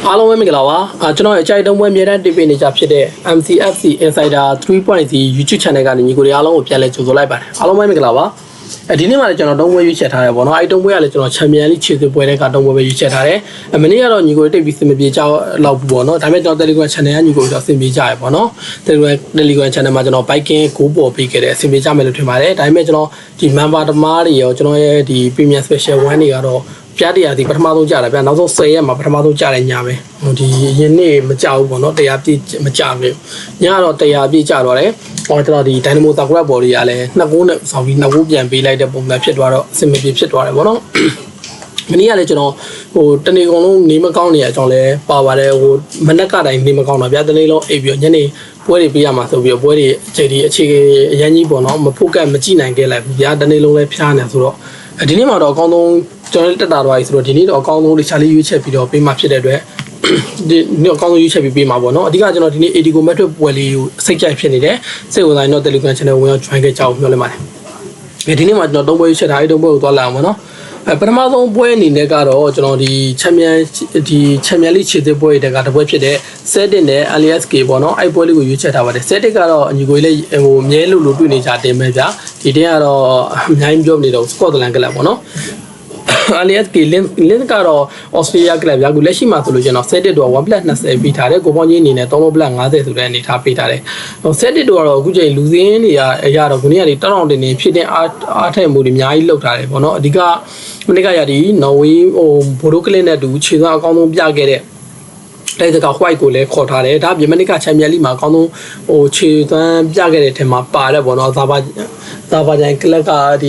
အားလုံးပဲမင်္ဂလာပါကျွန်တော်ရဲ့အကြိုက်တုံးပွဲအမြဲတမ်းတင်ပေးနေကြဖြစ်တဲ့ MCFC Insider 3.0 YouTube Channel ကနေညီကိုတွေအားလုံးကိုပြန်လည်ကြိုဆိုလိုက်ပါတယ်အားလုံးပဲမင်္ဂလာပါဒီနေ့မှာလည်းကျွန်တော်တုံးပွဲရွေးချယ်ထားတယ်ပေါ့နော်တုံးပွဲကလည်းကျွန်တော်ချန်ပီယံလိခြေစစ်ပွဲတဲ့ကတုံးပွဲပဲရွေးချယ်ထားတယ်မနေ့ကတော့ညီကိုတွေတိတ်ပြီးစင်မပြေကြလောက်ဘူးပေါ့နော်ဒါပေမဲ့ကျွန်တော် Telegram Channel ကညီကိုတွေတော့စင်ပြေကြရပေါ့နော် Telegram Channel မှာကျွန်တော် Biking ကိုပေါ်ပေးခဲ့တယ်စင်ပြေကြမယ်လို့ထင်ပါတယ်ဒါပေမဲ့ကျွန်တော်ဒီ member တမားတွေရောကျွန်တော်ရဲ့ဒီ Premium Special 1တွေကတော့ပြတရားဒီပထမဆုံးကြတာဗျနောက်ဆုံး10ရက်မှာပထမဆုံးကြတဲ့ညပဲဒီယင်းနေ့မကြောက်ဘူးပေါ့နော်တရားပြည့်မကြဘူးညကတော့တရားပြည့်ကြတော့တယ်ကျွန်တော်ဒီ Dynamo Sakura Body ကလည်း2ဂိုးနဲ့ဆောင်ပြီး2ဂိုးပြန်ပေးလိုက်တဲ့ပုံစံဖြစ်သွားတော့အဆင်မပြေဖြစ်သွားတယ်ပေါ့နော်မနေ့ကလည်းကျွန်တော်တနေ့ကုန်လုံးနေမကောင်းနေအကြောင်းလဲပါပါတယ်မနက်ကတိုင်းနေမကောင်းတော့ဗျတနေ့လုံးအိပ်ပြီးညနေပွဲတွေပေးရမှာဆိုပြီးပွဲတွေအခြေအရန်ကြီးပေါ့နော်မဖို့ကတ်မကြည့်နိုင်ခဲ့လိုက်ဘူးဗျတနေ့လုံးလဲဖျားနေဆိုတော့ဒီနေ့မှာတော့အကောင်းဆုံးကျွန်တော်တက်တာတော့ဆိုတော့ဒီနေ့တော့အကောင်းဆုံးလေးချာလေးရွေးချက်ပြီးတော့ပေးမှဖြစ်တဲ့အတွက်ဒီနေ့အကောင်းဆုံးရွေးချက်ပြီးပေးမှာပေါ့နော်အဓိကကျွန်တော်ဒီနေ့ AD Go Metric ပွဲလေးကိုစိတ်ကြိုက်ဖြစ်နေတယ်စိတ်ဝင်စားရင်တော့ Telegram Channel ဝင်ရောက် join ခဲ့ကြအောင်ပြောလိုက်ပါတယ်ဒီနေ့မှာကျွန်တော်3ပွဲရွေးချက်ထားအဲ့3ပွဲကိုသွားလာအောင်ပေါ့နော်ပထမဆုံးပွဲအနေနဲ့ကတော့ကျွန်တော်ဒီချန်ပီယံလိခြေစစ်ပွဲတွေကတပွဲဖြစ်တဲ့ Celtic နဲ့ LSK ပေါ့နော်အဲ့ပွဲလေးကိုရွေးချက်ထားပါတယ် Celtic ကတော့အညီကိုလေးမြဲလို့တွေ့နေကြတယ်ပဲဗျာဒီတင်းကတော့အများကြီးပြောနေတော့ Scotland ကလပ်ပေါ့နော်LSK link ကတော့ Australia ကလပ်ဗျာအခုလက်ရှိမှာဆိုလို့ကျွန်တော် Celtic တော့ 1+20 ပေးထားတယ်ကိုပေါင်းကြီးအနေနဲ့ 3+50 ဆိုတဲ့အနေထားပေးထားတယ်Celtic တော့အခုချိန်လူစင်းတွေအရာတော့ခုနေ့ကတောင်းတင်နေဖြစ်တဲ့အားထက်မှုတွေအများကြီးလောက်ထားတယ်ပေါ့နော်အဓိကမနေ့ကရဒီနော်ဝေးဘိုဒိုကလစ်နဲ့တူခြေသွားအကောင်းဆုံးပြခဲ့တဲ့တိုက်စက white ကိုလည်းခေါ်ထားတယ်ဒါပြင်မနေ့ကချန်ပီယံလိမှာအကောင်းဆုံးခြေသွမ်းပြခဲ့တဲ့အထက်မှာပါတယ်ပေါ့နော်ဇာဘာဂျန်ကလပ်ကဒ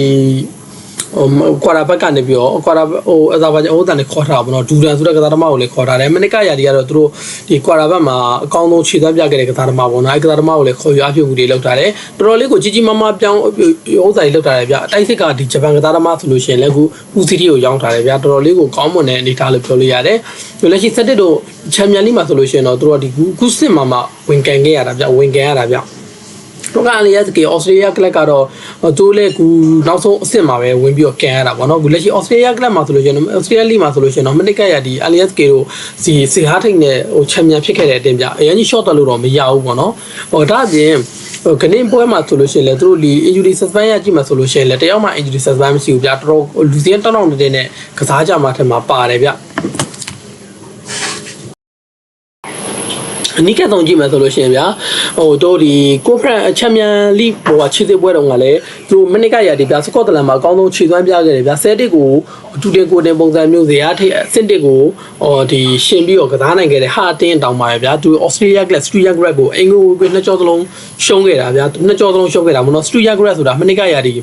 ီကွာရာဘက်ကနေပြီးတော့ကွာရာအဇာဘာဂျန်တန်နဲ့ခေါ်ထားတာပေါ့နော်ဒူဒန်ဆိုတဲ့ကစားသမားကိုလည်းခေါ်ထားတယ်မနေ့ကရာဒီကတော့သူတို့ဒီကွာရာဘက်မှာအကောင်းဆုံးခြေသွမ်းပြခဲ့တဲ့ကစားသမားပေါ့နော်အဲကစားသမားကိုလည်းခေါ်ယူအဖြစ်မှုတွေလုပ်ထားတယ်တော်တော်လေးကိုကြီးကြီးမားမားပြောင်းဥစ္စာတွေလုပ်ထားတယ်ဗျအတိုက်စစ်ကဒီဂျပန်ကစားသမားဆိုလို့ရှိရင်လည်းအခုပူစီတီကိုရောင်းထားတယ်ဗျတော်တော်လေးကိုကောင်းမွန်တဲ့အနေထားလို့ပြောလို့ရတယ်လက်ရှိCelticတို့ချန်ပီယံလိမှာဆိုလို့ရှိရင်တော့သူတို့ဒီခုစစ်မှာဝင်ကန်ခဲ့ရတာဗျတော့ကလည်းရတဲ့ Australia ကလပ်ကတော့သူလည်းကူနောက်ဆုံးအဆင့်မှာပဲဝင်ပြီးတော့ကန်ရတာပေါ့နော်အခုလက်ရှိ Australia ကလပ်မှာဆိုလို့ရှိရင် Australia League မှာဆိုလို့ရှိရင်တော့မနစ်ကရဒီ LSK တို့စီဟာထိတ်နဲ့ချန်ပီယံဖြစ်ခဲ့တဲ့အတင်းပြအရင်ကြီး short တက်လို့တော့မရဘူးပေါ့နော်ဒါအပြင်ကနေပွဲမှာဆိုလို့ရှိရင်လည်းသူတို့ဒီ injury suspend ရကြည့်မှာဆိုလို့ရှိရင်လည်းတယောက်မှ injury suspend မရှိဘူးဗျတော်တော်လူစင်းတောင်းနေတဲ့နဲ့ကစားကြမှာထက်မှာပါတယ်ဗျအနိကတုံကြည့်မယ်ဆိုလို့ရှိရင်ဗျာတို့ဒီ Conference Champion League ခြေစစ်ပွဲတုန်းကလည်းသူမနစ်ကရဒီဗျာစကော့တလန်မှာအကောင်းဆုံးခြေသွမ်းပြခဲ့တယ်ဗျာCelticကိုတူတင်ကိုတင်ပုံစံမျိုးဇေယျထိပ်စင်တစ်ကိုဒီရှင်ပြီးတော့ကစားနိုင်ခဲ့တဲ့ဟာတင်းတောင်ပါဗျာသူ Australia Glass Stuttgart Grad ကိုအင်္ဂိုကိုနှစ်ကြောစလုံးရှုံးခဲ့တာဗျာနှစ်ကြောစလုံးရှုံးခဲ့တာမနော် Stuttgart Grad ဆိုတာမနစ်ကရဒီ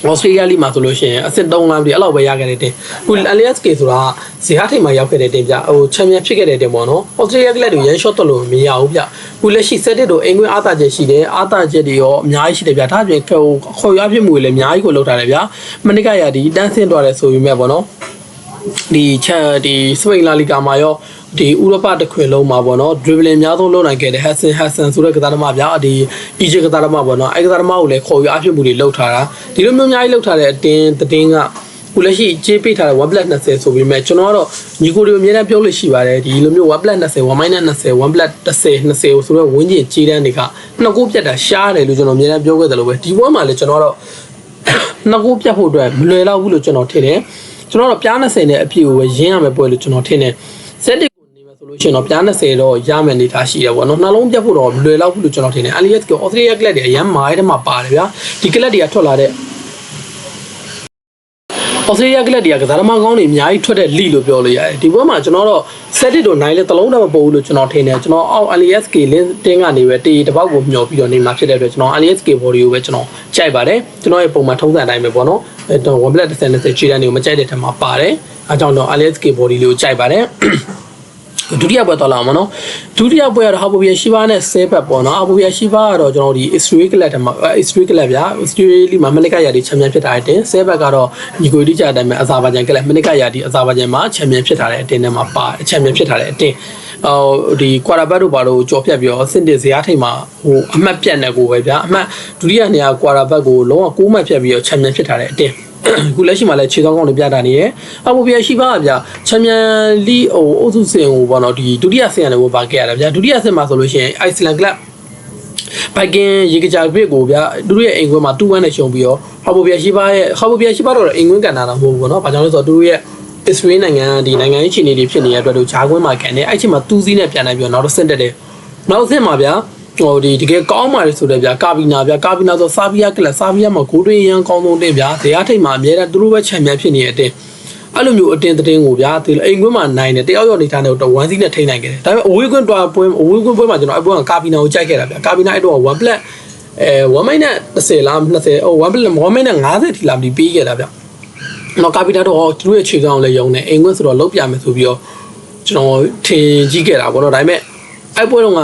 Australia League မှာဆိုလို့ရှိရင်အဆင့်3လမ်းပြီးအဲ့လောက်ပဲရခဲ့တဲ့တင်ခု LSK ဆိုတာဇေယျထိပ်မှာရောက်ခဲ့တဲ့တင်ဗျချန်ပီယံဖြစ်ခဲ့တဲ့တင်ပေါ့နော် Australia League တွေရန် shot တက်လို့မရဘူးဗျခုလက်ရှိ Celtic တို့အင်္ဂွင်းအားသာချက်ရှိတယ်အားသာချက်တွေရောအများကြီးရှိတယ်ဗျဒါပြင်ခေါ်ရဖြစ်မှုတွေလည်းအများကြီးကိုလောက်ထားတယ်ဗျမနစ်ကရဒီတန်းဆင်းသွားတယ်ဆိုပြီးမဲ့ပေါ့နော်ဒီစပိန်လာလီဂါမှာရောဒီဥရောပတစ်ခွင်လုံးမှာပေါ့နော် dribbling အများဆုံးလုပ်နိုင်ခဲ့တဲ့ Hassan ဆိုတဲ့ကစားသမားဗျာဒီ Egypt ကစားသမားပေါ့နော်အဲကစားသမားကိုလည်းခေါ်ယူအဖြစ်မှုတွေလုပ်ထားတာဒီလိုမျိုးအများကြီးလုပ်ထားတဲ့အတင်းကခုလက်ရှိကြေးပေးထားတဲ့ 1+20 ဆိုပြီးမဲ့ကျွန်တော်ကတော့ညီကိုတွေအများနဲ့ပြောလို့ရှိပါတယ်ဒီလိုမျိုး 1+20 1-20 1+10 20ဆိုတော့ဝင်းကျင်ကြေးတန်းတွေကနှစ်ကိုပြတ်တာရှားတယ်လို့ကျွန်တော်အများနဲ့ပြောခဲ့တယ်လို့ပဲဒီဘွဲမှာလည်းကျွန်တော်ကတော့နှစ်ကိုပြတ်ဖို့အတွက်မလွယ်တော့ဘူးလို့ကျွန်တော်ထင်တယ်ကျွန်တော်တော့ပြား20နဲ့အပြည့်ကိုပဲရင်းရမယ်ပွဲလို့ကျွန်တော်ထင်တယ်Celticကိုနေမယ်ဆိုလို့ရှိရင်တော့ပြား20တော့ရမယ်နေတာရှိတယ်ပေါ့နော်နှလုံးပြတ်ဖို့တော့လွယ်လောက်ဘူးလို့ကျွန်တော်ထင်တယ် LSK Australia ကလပ်တွေအရန်မားတဲ့မှာပါတယ်ဗျာဒီကလပ်တွေကထွက်လာတဲ့Australia ကလပ်တွေကစားသမားကောင်းတွေအများကြီးထွက်တဲ့လိလို့ပြောလို့ရတယ်ဒီဘက်မှာကျွန်တော်တော့ Celtic တို့နိုင်လဲတလုံးတော့မပို့ဘူးလို့ကျွန်တော်ထင်တယ်ကျွန်တော်အောက် LSK လင်းတင်းကနေပဲတေးတစ်ပေါက်ကိုမျှော်ပြီးတော့နေမှာဖြစ်တဲ့အတွက်ကျွန်တော် LSK body ကိုပဲကျွန်တော်ကြိုက်ပါတယ်ကျွန်တော်ရဲ့ပုံမှန်ထုံးစံအတိုင်းပဲပေါ့နော်1+10 ခြေတန်းတွေကိုမကြိုက်တဲ့ထက်မှာပါတယ်အဲကြောင့်တော့ LSK body လေးကိုကြိုက်ပါတယ်ဒုတိယပွဲတော့လာမှာနော်ဒုတိယပွဲကတော့ဟာဘိုဘီယာရှိဘာနဲ့ဆဲဘက်ပေါ့နော်ဟာဘိုဘီယာရှိဘာကတော့ကျွန်တော်ဒီ Israel ကလပ်ထဲမှာ Israel ကလပ်ဗျာ Israel မှာမနစ်ကရဒီချန်ပီယံဖြစ်တာတဲ့ဆဲဘက်ကတော့ညီကိုတိကျတဲ့အတိုင်းပဲအဇာဘိုင်ဂျန်ကလပ်မနစ်ကရဒီအဇာဘိုင်ဂျန်မှာချန်ပီယံဖြစ်တာတဲ့အတင်းထဲမှာပါချန်ပီယံဖြစ်တာတဲ့အတင်းဒီကွာရာဘတ်တို့ဘာလို့ကြော်ဖြတ်ပြီးတော့စင်တစ်ဇေယျထိပ်မှာအမှတ်ပြတ်နေကိုပဲဗျာအမှတ်ဒုတိယနေရာကွာရာဘတ်ကိုလုံးဝ6မှတ်ဖြတ်ပြီးတော့ချန်ပီယံဖြစ်တာတဲ့အတင်း ခုလက်ရှိမှာလည်းခြေကောင်းကောင်းတွေပြတာနေတယ်အဘူပြရှိပါဗျချန်ပီယံလိဟိုအုပ်စုစင်ဟိုပေါ့နော်ဒီဒုတိယဆင်ရတယ်ကိုပါခဲ့ရတာဗျဒုတိယဆင်မှာဆိုလို့ရှိရင် Iceland Club ဘိုက်ကင်ရေကကြာပြစ်ကိုဗျသူတို့ရဲ့အိမ်ခွဲမှာ2-1နဲ့ရှုံးပြီးတော့ဟာဘူပြရှိပါတော့အိမ်ခွဲကန်တာတော့မဟုတ်ဘူးပေါ့နော်ဘာကြောင့်လဲဆိုတော့သူတို့ရဲ့ Israel နိုင်ငံဒီနိုင်ငံရေးခြေနေတွေဖြစ်နေတဲ့အတွက်တို့ဂျာခွင်းမှာကန်နေအဲ့ချိန်မှာ2စီးနဲ့ပြန်နိုင်ပြီးတော့နောက်တော့ဆင့်တက်တယ်နောက်ဆင့်မှာဗျဟိုဒီတကယ်ကောင်းပါတယ်ဆိုတော့ဗျကာဘီနာဆိုဆာဘီယာကလပ်ဆာဘီယာမှာဂိုးတွင်းရန်ကောင်းဆုံးတင်ဗျတရားထိတ်မှာအများအားသူတို့ပဲချန်ပီယံဖြစ်နေတဲ့အတင်းအဲ့လိုမျိုးအတင်းတင်းကိုဗျာဒီအိမ်ကွင်းမှာနိုင်တယ်တယောက်ရောက်နေထားတယ်တော့1စီးနဲ့ထိန်းနိုင်ခဲ့တယ်ဒါပေမဲ့အဝေးကွင်းပွဲမှာကျွန်တော်အပေါ်ကကာဘီနာကိုကြိုက်ခဲ့တာဗျကာဘီနာအဲ့တော့1 plat 1 minute နဲ့30လား201 plat 1 minute နဲ့50ထိလာပြီးပေးခဲ့တာဗျနော်ကာဘီနာတော့သူတို့ရဲ့ခြေကောင်းလည်းယုံတယ်အိမ်ကွင်းဆိုတော့လောက်ပြမယ်ဆိုပြီးတော့ကျွန်တော်ထင်ကြီးခဲ့တာပေါ့နော်ဒါပေမဲ့အဲ့ပွဲတော့က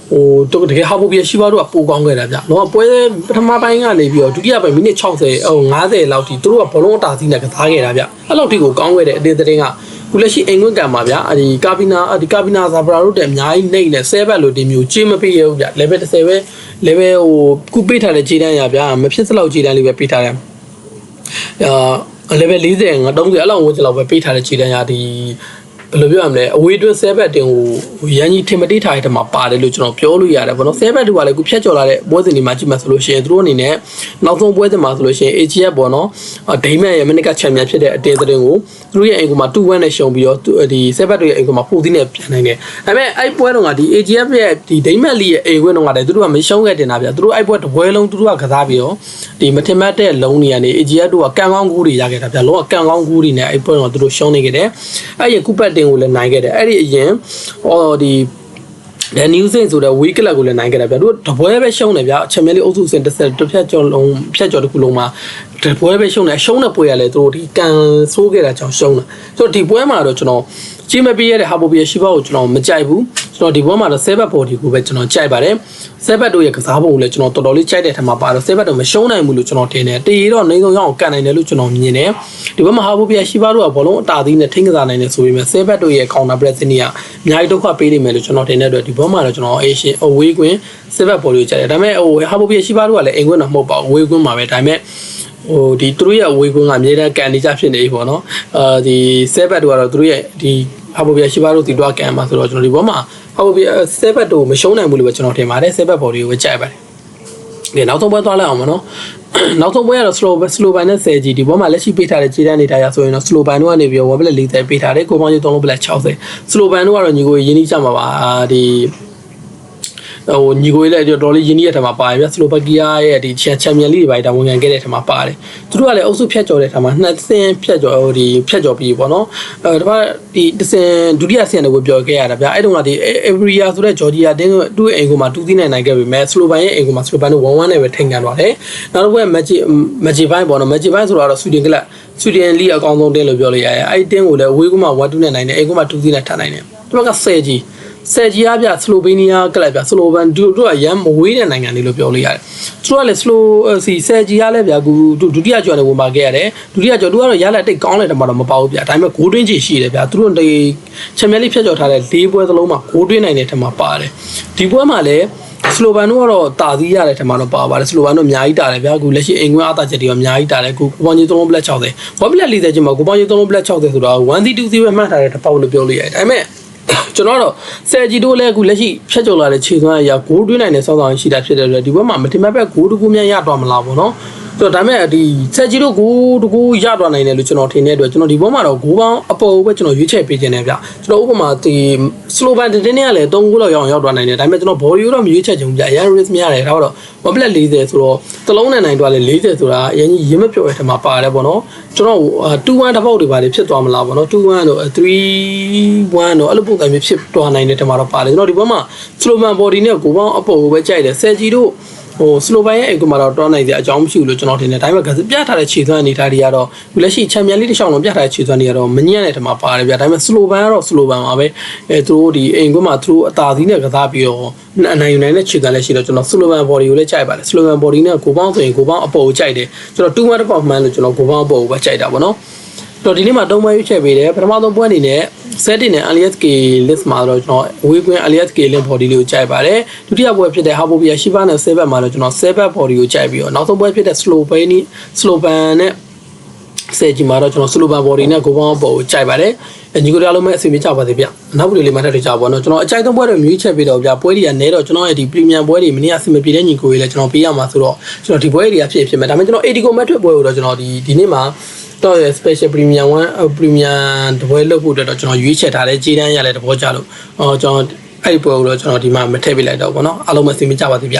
ဟိုတကယ်ဟာဘူပြရှိပါတော့ပိုကောင်းခဲ့တာဗျ။တော့ပွဲပထမပိုင်းကနေပြီးတော့ဒုတိယပိုင်းမိနစ်6050လောက်ထိသူတို့ကဘောလုံးအတားစီးနဲ့ကစားခဲ့တာဗျ။အဲ့လောက်ထိကိုကောင်းခဲ့တဲ့အတင်းတင်းကခုလက်ရှိအိမ်ကွင်းကံပါဗျ။ဒီကာဘီနာဇာဘရာတို့တဲ့အများကြီးနှိမ့်နေဆဲဘက်လိုဒီမျိုးကြေးမပေးရဘူးဗျ။ level 30ပဲ level ဟိုခုပေးထားတဲ့ခြေတန်းရဗျ။မဖြစ်စလောက်ခြေတန်းလေးပဲပေးထားတယ်။ level 40 30အဲ့လောက်ဝန်းကျင်လောက်ပဲပေးထားတဲ့ခြေတန်းရဒီဘယ်လိုပြောရမလဲအဝေးတွင်းဆဲဘက်တင်ကိုရန်ကြီးထင်မတိထားတဲ့မှာပါတယ်လို့ကျွန်တော်ပြောလို့ရတယ်ဗောနော်ဆဲဘက်တွေကလည်းခုဖြတ်ကျော်လာတဲ့ပွဲစဉ်တွေမှာကြည့်မှဆိုလို့ရှိရင်သူတို့အနေနဲ့နောက်ဆုံးပွဲစဉ်မှာဆိုလို့ရှိရင် AGF ဗောနော်ဒိမန်ရဲ့မနစ်ကချန်ပီယံဖြစ်တဲ့အတင်းသတင်းကိုသူတို့ရဲ့အိမ်ကမှာ2-1နဲ့ရှုံးပြီးတော့ဒီဆဲဘက်တွေရဲ့အိမ်ကမှာ4-0နဲ့ပြန်နိုင်တယ်ဒါပေမဲ့အဲ့ပွဲတော့ကဒီ AGF ရဲ့ဒီဒိမန်လီရဲ့အိမ်ခွင်းတော့ကလည်းသူတို့ကမရှုံးခဲ့တင်တာဗျသူတို့အဲ့ပွဲတစ်ပွဲလုံးသူတို့ကကစားပြီးတော့ဒီမထင်မှတ်တဲ့လုံးတွေကနေ AGF တို့ကကန်ကောင်းကူးတွေရခဲ့တာဗျလုံးဝကန်ကောင်းကူးတွေနဲ့အဲ့ပွဲတော့သူတို့ရှုံးနေခဲ့တယ်အဲ့ဒီကုပတ်တင်ကိုလည်းနိုင်ခဲ့တယ်အဲ့ဒီအရင်ဒီThe New Saints ဆိုတဲ့ week ကလပ်ကိုလည်းနိုင်ခဲ့တယ်ဗျာတို့တပွဲပဲရှုံးတယ်ဗျာချန်ပီယံလိအုပ်စုစဉ်တစ်ဖြတ်ကျော်တစ်ခုလုံးမှာတပွဲပဲရှုံးတယ်ရှုံးတဲ့ပွဲရလဲတို့ဒီကန်ဆိုးခဲ့တာကြောင့်ရှုံးတာဆိုတော့ဒီပွဲမှာတော့ကျွန်တော်ကြည့်မပေးရတဲ့ဟာပိုဘီယာရှိပါကိုကျွန်တော်မကြိုက်ဘူးကျွန်တော်ဒီပွဲမှာတော့7ဘတ်ဘော်ဒီကိုပဲကျွန်တော်ကြိုက်ပါတယ်7ဘတ်တို့ရဲ့ကစားပုံကိုလည်းကျွန်တော်တော်တော်လေးကြိုက်တဲ့ထက်မှာပါတော့7ဘတ်တော့မရှုံးနိုင်ဘူးလို့ကျွန်တော်ထင်တယ်တေးတော့နေဆုံးရအောင်ကန်နိုင်တယ်လို့ကျွန်တော်မြင်တယ်ဒီဘက်မှာဟာပိုဘီယာရှိပါတို့ကဘောလုံးအတာသီးနဲ့ထိန်းကစားနိုင်တယ်ဆိုပေမဲ့7ဘတ်တို့ရဲ့ counter press နေကအများကြီးဒုက္ခပေးနေမယ်လို့ကျွန်တော်ထင်တဲ့အတွက်ဒီဘက်မှာတော့ကျွန်တော် Asian away ကွင်း7ဘတ်ဘော်ဒီကိုကြိုက်တယ်ဒါပေမဲ့ဟာပိုဘီယာရှိပါတို့ကလည်းအိမ်ကွင်းတော့မဟုတ်ပါဘူး away ကွင်းမှာပဲဒါပေမဲ့ဟိုဒီသူတို့ရဲ့အဝေးကွင်းကအမြဲတမ်းကန်နေကြဖြစ်နေပြီပေါ့နော်ဒီ7ဘတ်တို့ကတော့သူတို့ရဲ့ဒီဟာပိုဘီယာရှိပါတို့ဒီတော့ကန်မှာဆိုတော့ကျွန်တော်ဒီဘောမှာဟာပိုဘီယာ7ဘတ်တို့မရှုံးနိုင်ဘူးလို့ပဲကျွန်တော်ထင်ပါတယ်7ဘတ်ဘော်ဒီကိုပဲကြိုက်ပါတယ်ဒီနောက်ဆုံးပွဲသွားလိုက်အောင်မနော်နောက်ဆုံးပွဲကတော့ slow by နဲ့ 10G ဒီဘောမှာလက်ရှိပေးထားတဲ့ခြေတန်းနေထားရဆိုရင်တော့ slow by တို့ကနေပြီးတော့ 1 plate 40ပေးထားတယ်ကိုပေါင်းကြီး3လုံး plate 60 slow by တို့ကတော့ညီကိုရင်းနှီးကြမှာပါဒီဟိုညီကိုလည်းတော်တော်လေးရင်းနှီးရတဲ့ထဲမှာပါတယ်ဗျစလိုဗက်ကီးယားရဲ့ဒီချန်ပီယံလိတွေပါတယ်တာဝန်ခံခဲ့တဲ့ထဲမှာပါတယ်သူတို့ကလည်းအုပ်စုဖြတ်ကျော်တဲ့ထဲမှာ2ဆင်းဖြတ်ကျော်ဒီဖြတ်ကျော်ပြီးပေါ့နော်ဒါမှဒီတစ်ဆင်းဒုတိယဆင်းတွေကိုပြောခဲ့ရတာဗျအဲ့တုန်းကဒီ Averia ဆိုတဲ့ဂျော်ဂျီယာတင်းသူ့အိမ်ကိုမှ2သိနိုင်ခဲ့ပေမဲ့စလိုဘန်ရဲ့အိမ်ကိုမှစလိုဘန်တို့1-1နဲ့ပဲထိန်ကန်သွားတယ်နောက်တစ်ခုကမက်ဂျီဘိုင်းပေါ့နော်မက်ဂျီဘိုင်းဆိုတော့ဆွီဒင်ကလပ်ဆွီဒင်လိအကောင်းဆုံးတင်းလို့ပြောလို့ရတယ်အဲ့တင်းကိုလည်းအဝေးကမှ1-2နဲ့နိုင်တယ်အိမ်ကမှ2သိနဲ့ထားနိုင်တယ်ဒီဘက်က10G ဆယ်ဂျီယာပြစလိုဗေးနီးယားကလပ်ပြစလိုဗန်တို့ကရမ်းမဝေးတဲ့နိုင်ငံတွေလို့ပြောလို့ရတယ်။သူတို့ကလည်းစလိုဆယ်ဂျီယာလည်းဗျာကူဒုတိယကျော်နဲ့ဝင်ပါခဲ့ရတယ်။ဒုတိယကျော်တို့ကတော့ရလက်တိတ်ကောင်းတဲ့တမတော့မပေါ့ဘူးဗျာ။ဒါပေမဲ့ဂိုးတွင်းချီရှိတယ်ဗျာ။သူတို့ချန်ပီယံလိဖြတ်ကျော်ထားတဲ့၄ပွဲစလုံးမှာဂိုးတွင်းနိုင်တဲ့ထက်မှာပါတယ်။ဒီပွဲမှာလည်းစလိုဗန်တို့ကတော့တာသီးရတဲ့ထက်မှာတော့ပါပါတယ်။စလိုဗန်တို့အများကြီးတာတယ်ဗျာ။ကူလက်ရှိအိမ်ကွင်းအားသာချက်တွေကအများကြီးတာတယ်။ကူကိုပေါင်းကြီး3လုံးပလက်60။ဝက်ပလက်40ကျင်းမှာကိုပေါင်းကြီး3လုံးပလက်60ဆိုတော့1-2-0ပဲမှတ်ထားတဲ့တစ်ပေါက်လို့ပြောလို့ရတယ်။ဒါပေမဲ့ကျွန်တော်တော့ဆယ်ဂျီတို့လည်းအခုလက်ရှိဖြတ်ကျော်လာတဲ့ခြေစွမ်းအရာဂိုးတွင်းနိုင်တဲ့စောင့်ဆောင်ရှိတာဖြစ်တဲ့အတွက်ဒီဘက်မှာမတင်မဲ့ဘက်ဂိုးတစ်ခုမြန်ရတော့မလားပေါ့နော်ဆိုတော့ဒါပေမဲ့ဒီဆယ်ဂျီတို့ဂိုးတစ်ခုရတော့နိုင်တယ်လို့ကျွန်တော်ထင်တဲ့အတွက်ကျွန်တော်ဒီဘက်မှာတော့ဂိုးပေါင်းအပေါ်ပဲကျွန်တော်ရွေးချယ်ပေးခြင်းနဲ့ဗျကျွန်တော်ဥပမာဒီစလိုဘန်တင်းနဲ့ကလည်း3ဂိုးလောက်ရောက်တော့နိုင်တယ်ဒါပေမဲ့ကျွန်တော်ဘော်ဒီကိုတော့မရွေးချယ်ချင်ဘူးဗျအရန် risk မရတယ်ဒါတော့1 plate 40ဆိုတော့တလုံးနဲ့နိုင်တော့လေ40ဆိုတာအရင်ကြီးရင်းမပြောတဲ့ထက်မှာပါတယ်ပေါ့နော်ကျွန်တော်2-1တစ်ပေါက်တွေပါလေဖြစ်သွားမလားပေါ့နော်2-1တို့3-1တို့အဲ့လိုပုံစံမျိုးဖြစ်သွားနိုင်တဲ့ထက်မှာတော့ပါတယ်ကျွန်တော်ဒီဘက်မှာစလိုဘန်ဘော်ဒီနဲ့ကိုပေါင်းအပေါ်ကိုပဲကြိုက်တယ်ဆယ်ဂျီတို့ဟိုစလိုဘန်ရဲ့အိမ်ကမှာတော့တွန်းနိုင်တဲ့အကြောင်းမရှိဘူးလို့ကျွန်တော်ထင်တယ်ဒါပေမဲ့ပြထားတဲ့ခြေသွမ်းအနေထားတွေကတော့လက်ရှိချန်ပီယံလိတစ်ချောင်းလုံးပြထားတဲ့ခြေသွမ်းတွေကတော့မညံ့တဲ့ထက်မှာပါတယ်ဗျာဒါပေမဲ့စလိုဘန်ကတော့စလိုဘန်ပါပဲသူတို့ဒီအိမ်ကမှာသူတို့အသာသီးနဲ့ကစားပြီးတော့အနိုင်ယူနိုင်တဲ့ခြေသွမ်းလည်းရှိတော့ကျွန်တော်စလိုဘန်ဘော်ဒီကိုလည်းကြိုက်ပါတယ်စလိုဘန်ဘော်ဒီနဲ့ကိုပေါင်းဆိုရင်ကိုပေါင်းအပေါ်ကိုကြိုက်တယ်ကျွန်တော်2-1တစ်ပေါက်မှန်းလို့ကျွန်တော်ကိုပေါင်းအပေါ်ကိုပဲကြိုက်တာပေါ့နော်တော့ဒီနေ့မှာ3ပွဲရွေးချယ်ပေးတယ်ပထမဆုံးပွဲအနေနဲ့ setting နဲ့ aliask list မှာတော့ကျွန်တော်ဝေးကွင်း aliask link body လေးကိုကြိုက်ပါတယ်ဒုတိယပွဲဖြစ်တဲ့ Habobia Shiba နဲ့ 7 မှာတော့ကျွန်တော်7 body ကိုကြိုက်ပြီးတော့နောက်ဆုံးပွဲဖြစ်တဲ့ slow ban နဲ့ ဆယ်ကြီးမှာတော့ကျွန်တော် Slow Body နဲ့ Go Bound ပေါ်ကိုကြိုက်ပါတယ်ညီကိုတွေအားလုံးပဲအစီအမံကြပါစေဗျနောက်ဗီဒီယိုလေးမှာထပ်တွေ့ကြပါတော့ကျွန်တော်အကြိုက်ဆုံးပွဲတွေမြွေးချက်ပေးတော့ဗျပွဲတွေကနေတော့ကျွန်တော်ရဲ့ဒီ Premium ပွဲတွေမနေ့အစီအမံပြတဲ့ညီကိုတွေလည်းကျွန်တော်ပေးရမှာဆိုတော့ကျွန်တော်ဒီပွဲတွေကဖြစ်မယ်ဒါပေမဲ့ကျွန်တော် 80 ကိုမထွက်ပွဲကိုတော့ကျွန်တော်ဒီနေ့မှာတော့ Special Premium 1 Premium တပွဲလုပ်ဖို့အတွက်တော့ကျွန်တော်ရွေးချက်ထားတယ်ကြေးတန်းရလဲတဘောကြလို့ကျွန်တော်အဲ့ဒီပွဲကိုတော့ကျွန်တော်ဒီမှာမထည့်ပေးလိုက်တော့ဘောနော်အားလုံးပဲအစီအမံကြပါစေဗျ